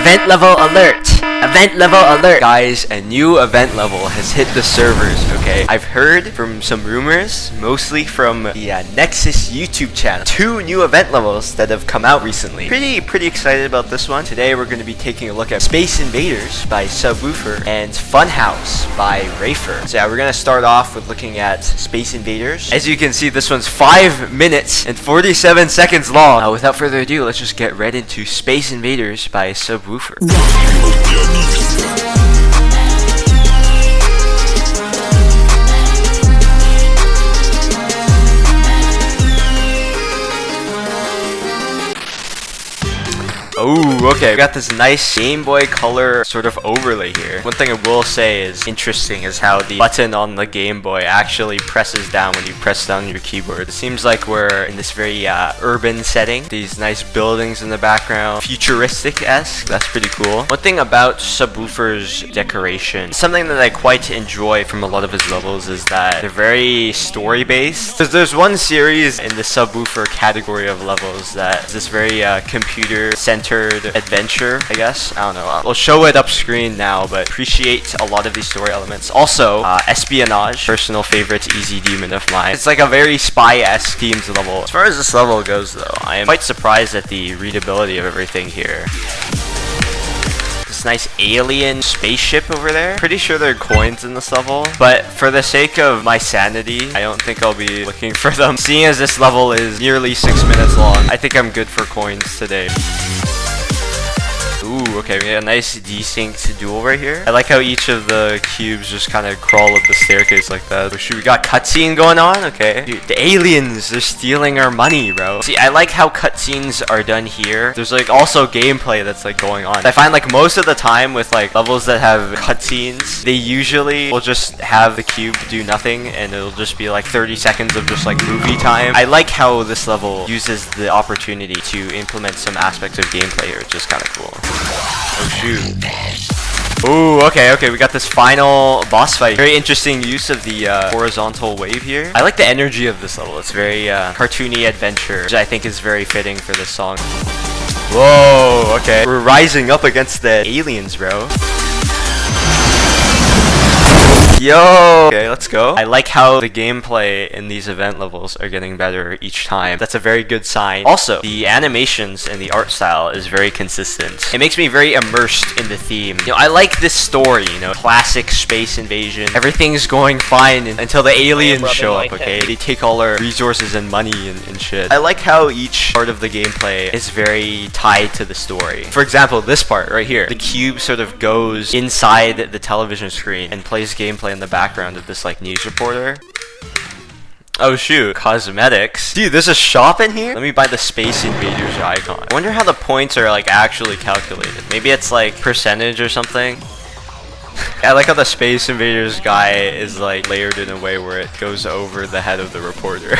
Event level alert! Event level alert! Guys, a new event level has hit the servers, okay? I've heard from some rumors, mostly from the Knessyy YouTube channel. 2 new event levels that have come out recently. Pretty excited about this one. Today we're going to be taking a look at Space Invaders by Subwoofer and Funhouse by Rafer. So yeah, we're going to start off with looking at Space Invaders. As you can see, this one's 5 minutes and 47 seconds long. Without further ado, let's just get right into Space Invaders by Subwoofer. Oh, okay. We got this nice Game Boy Color sort of overlay here. One thing I will say is interesting is how the button on the Game Boy actually presses down when you press down your keyboard. It seems like we're in this very urban setting. These nice buildings in the background, futuristic-esque. That's pretty cool. One thing about Subwoofer's decoration, something that I quite enjoy from a lot of his levels is that they're very story-based. There's one series in the Subwoofer category of levels that is this very computer-centered adventure, I guess. I don't know. We'll show it up screen now, but appreciate a lot of these story elements. Also, espionage, personal favorite, easy demon of mine. It's like a very spy-esque themes level. As far as this level goes, though, I am quite surprised at the readability of everything here. This nice alien spaceship over there. Pretty sure there are coins in this level, but for the sake of my sanity, I don't think I'll be looking for them. Seeing as this level is nearly 6 minutes long, I think I'm good for coins today. Ooh, okay, we got a nice desynced duel right here. I like how each of the cubes just kind of crawl up the staircase like that. Oh, shoot, we got cutscene going on? Okay. Dude, the aliens, they're stealing our money, bro. See, I like how cutscenes are done here. There's like also gameplay that's like going on. I find like most of the time with like levels that have cutscenes, they usually will just have the cube do nothing and it'll just be like 30 seconds of just like movie time. I like how this level uses the opportunity to implement some aspects of gameplay here, which is kind of cool. Oh shoot. Ooh, okay, we got this final boss fight. Very interesting use of the horizontal wave here. I like the energy of this level. It's very cartoony adventure, which I think is very fitting for this song. Whoa, okay. We're rising up against the aliens, bro. Yo! Okay, let's go. I like how the gameplay in these event levels are getting better each time. That's a very good sign. Also, the animations and the art style is very consistent. It makes me very immersed in the theme. You know, I like this story, you know, classic space invasion. Everything's going fine until the aliens show up, okay? They take all our resources and money and shit. I like how each part of the gameplay is very tied to the story. For example, this part right here. The cube sort of goes inside the television screen and plays gameplay in the background of this like news reporter. Oh shoot, cosmetics. Dude, there's a shop in here? Let me buy the Space Invaders icon. I wonder how the points are like actually calculated. Maybe it's like percentage or something. I like how the Space Invaders guy is like layered in a way where it goes over the head of the reporter.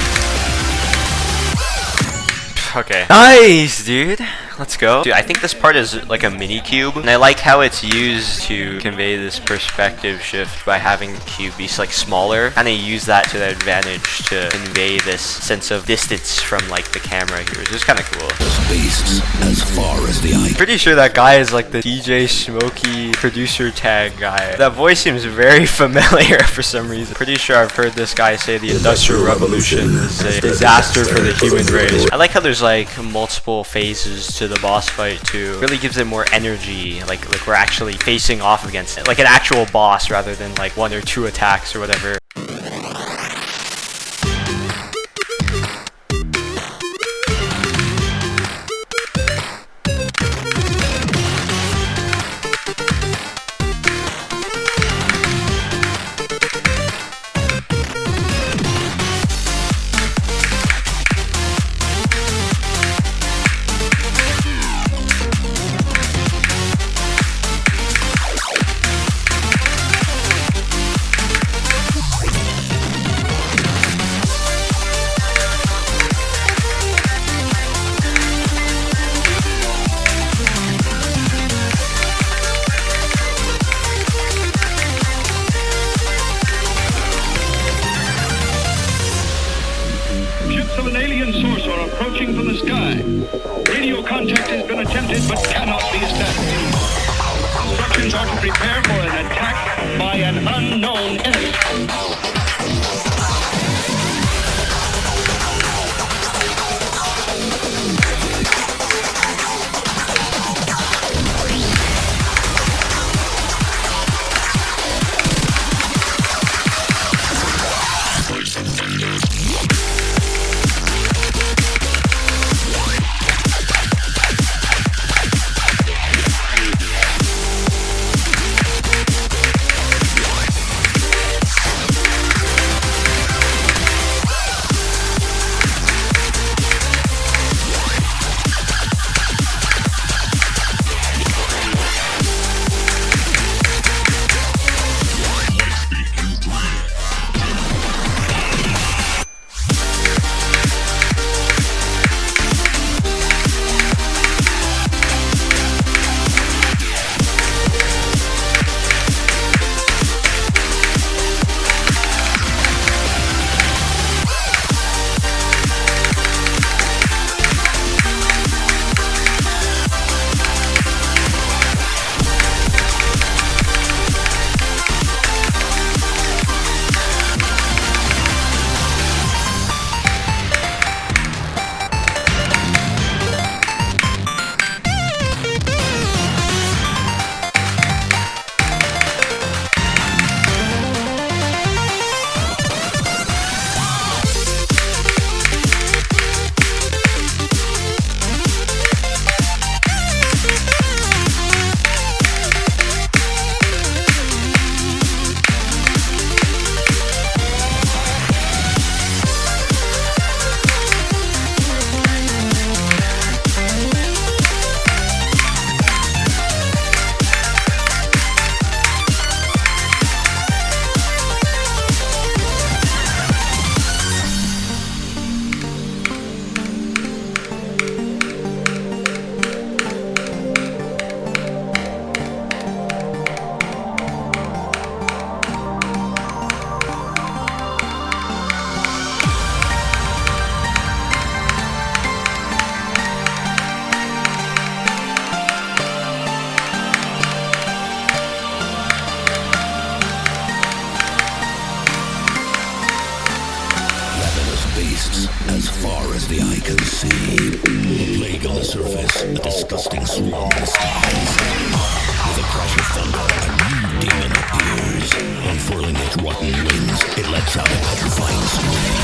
Okay. Nice, dude. Let's go. Dude, I think this part is like a mini cube, and I like how it's used to convey this perspective shift by having the cube be like smaller, and they use that to their advantage to convey this sense of distance from like the camera here, which is kind of cool. Space as far as the eye. Pretty sure that guy is like the DJ Smokey producer tag guy. That voice seems very familiar for some reason. Pretty sure I've heard this guy say the Industrial Revolution is a disaster for the human race. I like how there's like multiple phases to the boss fight too. Really gives it more energy, like we're actually facing off against it, like an actual boss rather than like 1 or 2 attacks or whatever. Civilians are to prepare for an attack by an unknown enemy. As far as the eye can see, a plague on the surface, a disgusting swarm in the skies. With a crash of thunder, a new demon appears. Unfurling its rotten wings, it lets out a petrifying scream.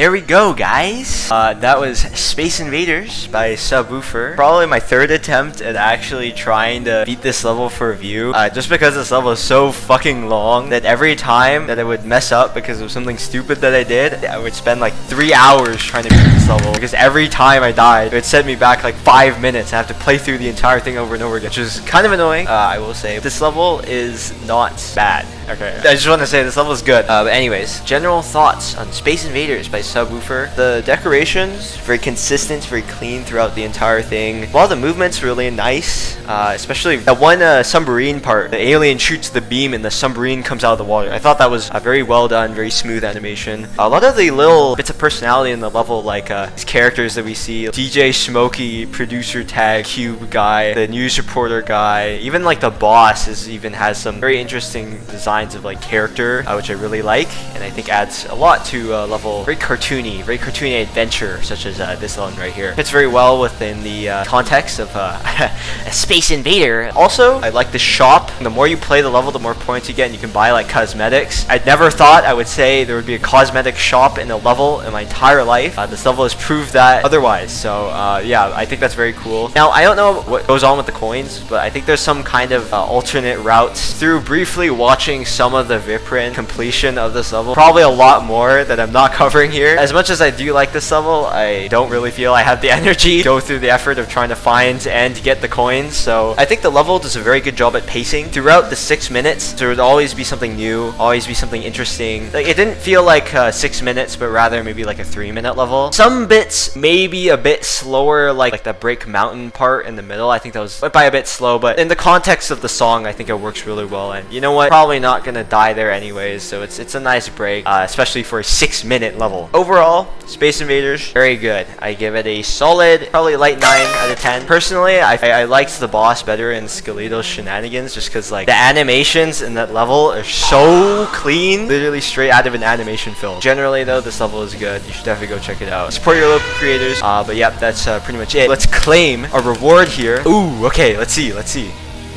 there we go, guys. That was Space Invaders by Subwoofer. Probably my third attempt at actually trying to beat this level for review. Just because this level is so fucking long that every time that I would mess up because of something stupid that I did, I would spend like 3 hours trying to beat this level. Because every time I died, it would set me back like 5 minutes. I have to play through the entire thing over and over again, which is kind of annoying. I will say this level is not bad. Okay, I just want to say this level is good. But anyways, general thoughts on Space Invaders by Subwoofer. The decorations, very consistent, very clean throughout the entire thing. A lot of the movements really nice, especially that one submarine part. The alien shoots the beam and the submarine comes out of the water. I thought that was very well done, very smooth animation. A lot of the little bits of personality in the level, like these characters that we see, DJ Smokey, producer tag, Cube guy, the news reporter guy, even like the boss even has some very interesting designs of like character, which I really like, and I think adds a lot to a level. Very cartoony adventure, such as this one right here. Fits very well within the context of a Space Invader. Also, I like the shop. The more you play the level, the more points you get, and you can buy like cosmetics. I'd never thought I would say there would be a cosmetic shop in a level in my entire life. This level has proved that otherwise, so yeah, I think that's very cool. Now, I don't know what goes on with the coins, but I think there's some kind of alternate routes. Through briefly watching some of the Viprin completion of this level, probably a lot more that I'm not covering here. As much as I do like this level, I don't really feel I have the energy to go through the effort of trying to find and get the coins, so I think the level does a very good job at pacing. Throughout the 6 minutes, there would always be something new, always be something interesting. Like, it didn't feel like 6 minutes, but rather maybe like a 3-minute level. Some bits maybe a bit slower, like the Break Mountain part in the middle. I think that went by a bit slow, but in the context of the song, I think it works really well. And you know what? Probably not gonna die there anyways, so it's a nice break, especially for a 6-minute level. Overall, Space Invaders, very good. I give it a solid, probably light 9 out of 10. Personally, I liked the boss better in Skeletal's Shenanigans, just because like the animations in that level are so clean, literally straight out of an animation film. Generally though, this level is good. You should definitely go check it out. Support your local creators. But yeah, that's pretty much it. Let's claim a reward here. Ooh, okay, let's see.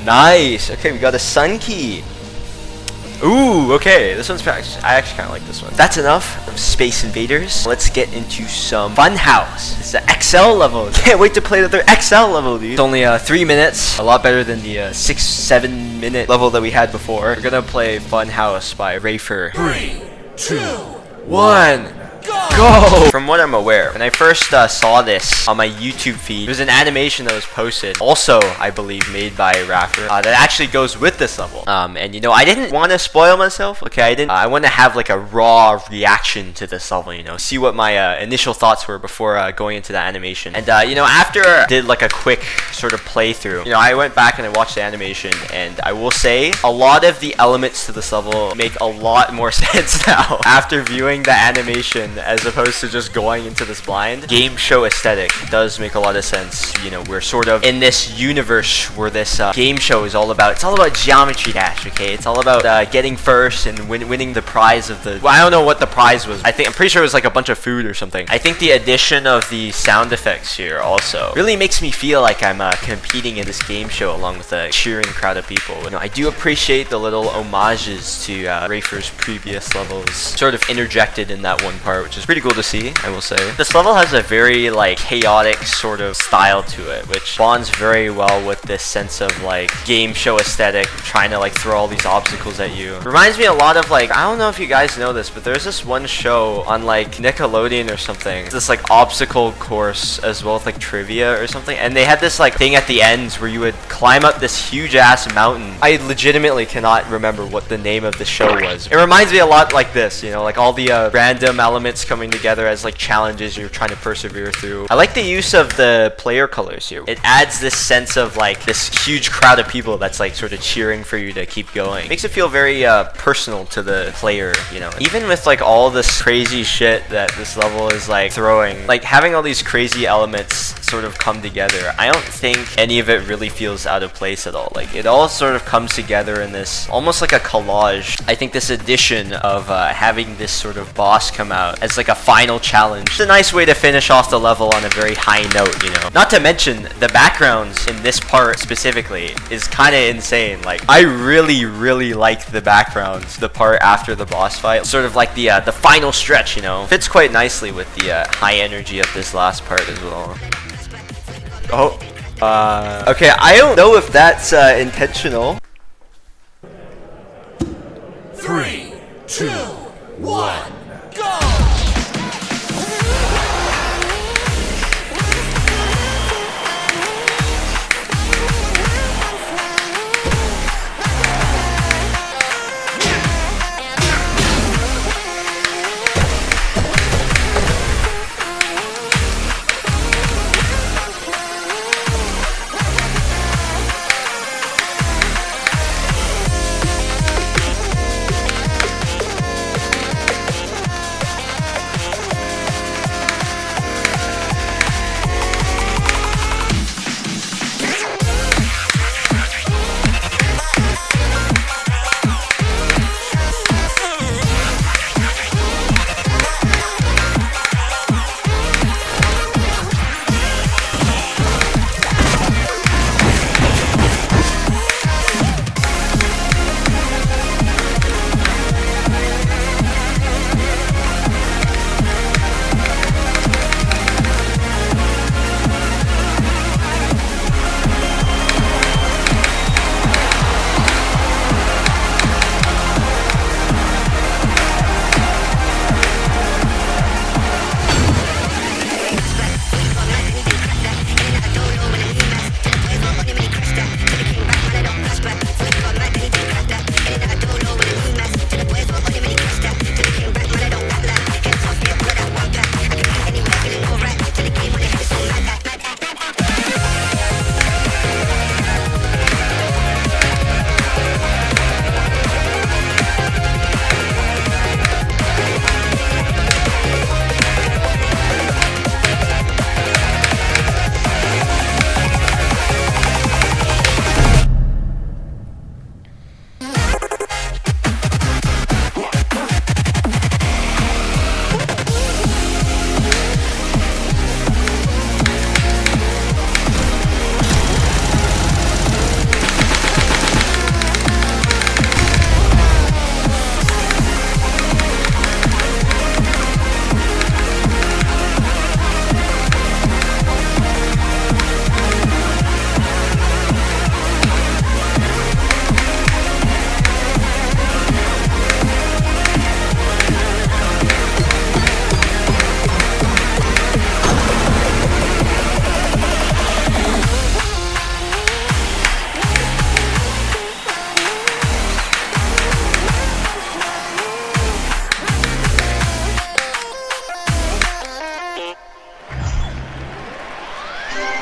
Nice. Okay, we got a Sun Key. Ooh, okay, this one's I actually kind of like this one. That's enough of Space Invaders. Let's get into some Funhouse. It's the XL level. Can't wait to play the XL level, dude. It's only 3 minutes, a lot better than the 6-7 minute level that we had before. We're gonna play Funhouse by Rafer. 3, 2, 1. Go! From what I'm aware, when I first saw this on my YouTube feed, there's an animation that was posted, also, I believe, made by Raffer, that actually goes with this level. And you know, I didn't want to spoil myself, okay? I want to have like a raw reaction to this level, you know, see what my initial thoughts were before going into the animation. And you know, after I did like a quick sort of playthrough, you know, I went back and I watched the animation, and I will say a lot of the elements to this level make a lot more sense now after viewing the animation as opposed to just going into this blind. Game show aesthetic does make a lot of sense. You know, we're sort of in this universe where this game show is all about. It's all about Geometry Dash, okay? It's all about getting first and winning the prize of the. Well, I don't know what the prize was. I'm pretty sure it was like a bunch of food or something. I think the addition of the sound effects here also really makes me feel like I'm competing in this game show along with a cheering crowd of people. You know, I do appreciate the little homages to Rafer's previous levels, sort of interjected in that one part, which is pretty cool to see, I will say. This level has a very like chaotic sort of style to it, which bonds very well with this sense of like game show aesthetic, trying to like throw all these obstacles at you. Reminds me a lot of like, I don't know if you guys know this, but there's this one show on like Nickelodeon or something, this like obstacle course as well as like trivia or something, and they had this like thing at the end where you would climb up this huge ass mountain. I legitimately cannot remember what the name of the show was. It reminds me a lot like this, you know, like all the random elements coming together as like challenges you're trying to persevere through. I like the use of the player colors here. It adds this sense of like this huge crowd of people that's like sort of cheering for you to keep going. Makes it feel very personal to the player, you know. Even with like all this crazy shit that this level is like throwing, like having all these crazy elements sort of come together, I don't think any of it really feels out of place at all. Like it all sort of comes together in this almost like a collage. I think this addition of having this sort of boss come out as like a final challenge. It's a nice way to finish off the level on a very high note, you know. Not to mention, the backgrounds in this part specifically is kind of insane. Like, I really like the backgrounds, the part after the boss fight. Sort of like the final stretch, you know. Fits quite nicely with the high energy of this last part as well. Oh. Okay, I don't know if that's intentional. 3, 2, 1, go!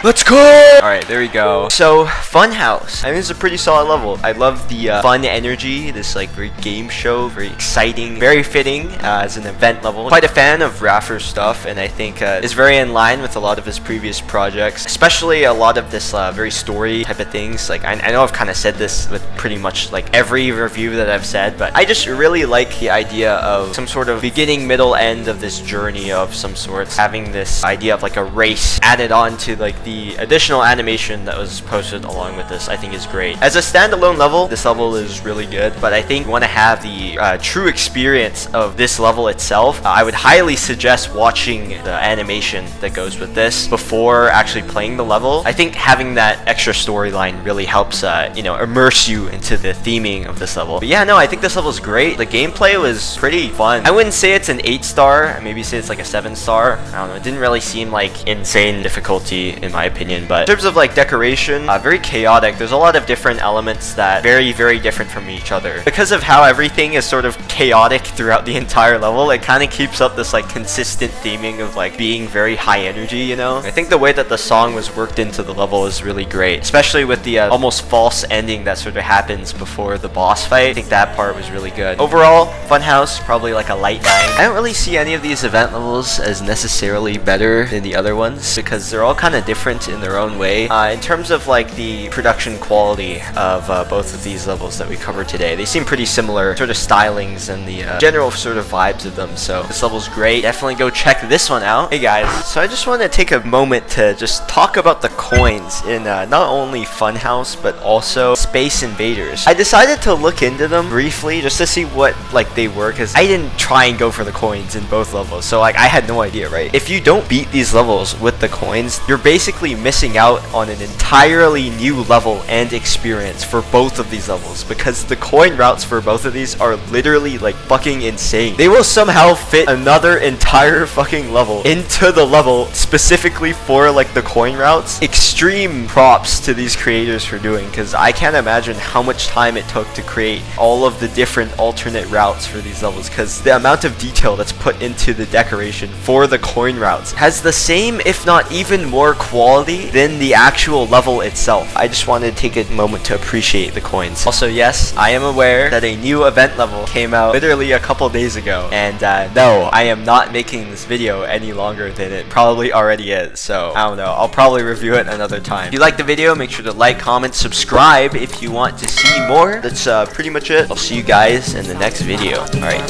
Let's go! Alright, there we go. So, Funhouse. I think it's a pretty solid level. I love the fun energy, this like very game show, very exciting, very fitting as an event level. Quite a fan of Raffer's stuff, and I think is very in line with a lot of his previous projects, especially a lot of this very story type of things. Like, I know I've kind of said this with pretty much like every review that I've said, but I just really like the idea of some sort of beginning, middle, end of this journey of some sorts. Having this idea of like a race added on to like the additional animation that was posted along with this, I think is great. As a standalone level, this level is really good, but I think you want to have the true experience of this level itself. I would highly suggest watching the animation that goes with this before actually playing the level. I think having that extra storyline really helps, you know, immerse you into the theming of this level. But yeah, no, I think this level is great. The gameplay was pretty fun. I wouldn't say it's an 8-star, maybe say it's like a 7-star. I don't know, it didn't really seem like insane difficulty in my opinion, but in terms of like decoration, very chaotic. There's a lot of different elements that very different from each other. Because of how everything is sort of chaotic throughout the entire level, it kind of keeps up this like consistent theming of like being very high energy, you know? I think the way that the song was worked into the level is really great, especially with the almost false ending that sort of happens before the boss fight. I think that part was really good. Overall, Funhouse, probably like a light 9. I don't really see any of these event levels as necessarily better than the other ones because they're all kind of different different in their own way. In terms of like the production quality of both of these levels that we covered today, they seem pretty similar, sort of stylings and the general sort of vibes of them. So this level's great. Definitely go check this one out. Hey guys, so I just want to take a moment to just talk about the coins in not only Funhouse but also Space Invaders. I decided to look into them briefly just to see what like they were, because I didn't try and go for the coins in both levels, so like I had no idea, right? If you don't beat these levels with the coins, you're basically missing out on an entirely new level and experience for both of these levels, because the coin routes for both of these are literally like fucking insane. They will somehow fit another entire fucking level into the level specifically for like the coin routes. Extreme props to these creators for doing, because I can't imagine how much time it took to create all of the different alternate routes for these levels, because the amount of detail that's put into the decoration for the coin routes has the same, if not even more quality than the actual level itself. I just wanted to take a moment to appreciate the coins. Also, yes, I am aware that a new event level came out literally a couple days ago, and no, I am not making this video any longer than it probably already is, so I don't know, I'll probably review it another time. If you like the video, make sure to like, comment, subscribe if you want to see more. That's pretty much it. I'll see you guys in the next video. Alright,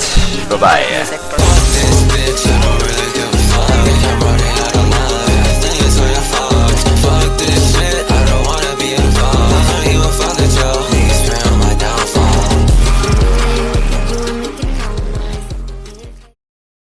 bye-bye.